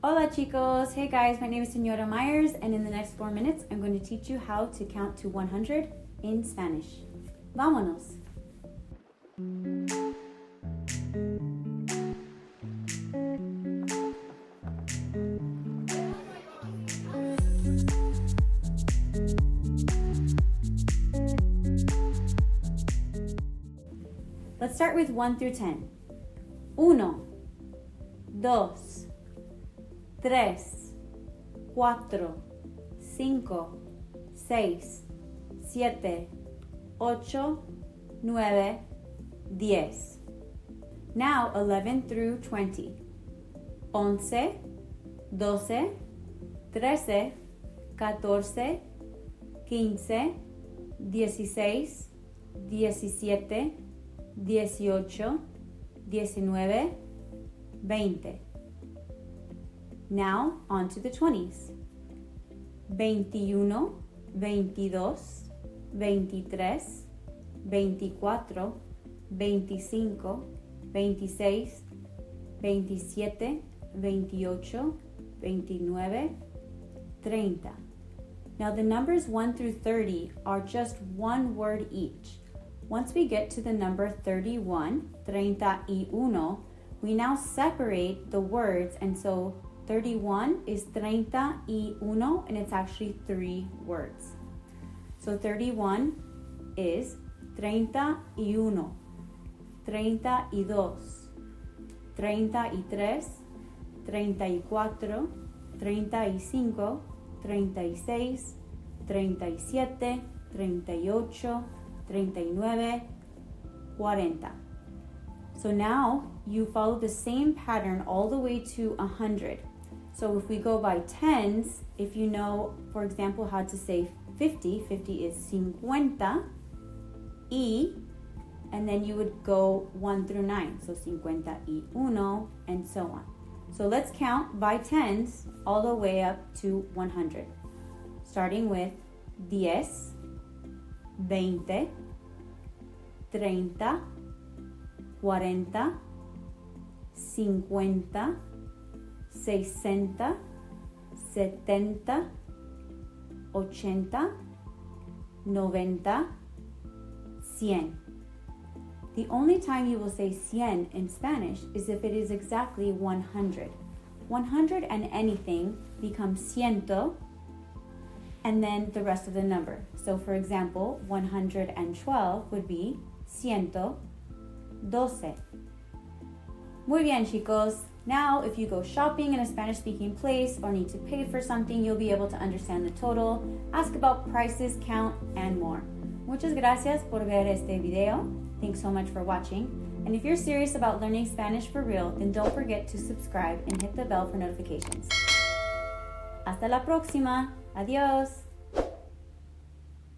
Hola Chicos! Hey guys, my name is Señora Myers, and in the next 4 minutes, I'm going to teach you how to count to 100 in Spanish. Vámonos! Let's start with 1 through 10. 1, 2, 3, 4, 5, 6, 7, 8, 9, 10. Now 11 through 20. 11, 12, 13, 14, 15, 16, 17, 18, 19, 20. Now on to the 20s. 21, 22, 23, 24, 25, 26, 27, 28, 29, 30. Now the numbers 1 through 30 are just one word each. Once we get to the number 31, 31, we now separate the words, and so 31 is 31, and it's actually 3 words. So 31 is 31, 32, 33, 34, 35, 36, 37, 38, 39, 40. So now you follow the same pattern all the way to 100. So if we go by tens, if you know, for example, how to say 50, 50 is 50, y, and then you would go 1 through 9, so 51, and so on. So let's count by tens all the way up to 100, starting with 10, 20, 30, 40, 50, 60, 70, 80, 90, 100. The only time you will say 100 in Spanish is if it is exactly 100. 100 and anything becomes ciento, and then the rest of the number. So for example, 112 would be 112. Muy bien, chicos. Now, if you go shopping in a Spanish-speaking place or need to pay for something, you'll be able to understand the total, ask about prices, count, and more. Muchas gracias por ver este video. Thanks so much for watching. And if you're serious about learning Spanish for real, then don't forget to subscribe and hit the bell for notifications. Hasta la próxima. Adiós.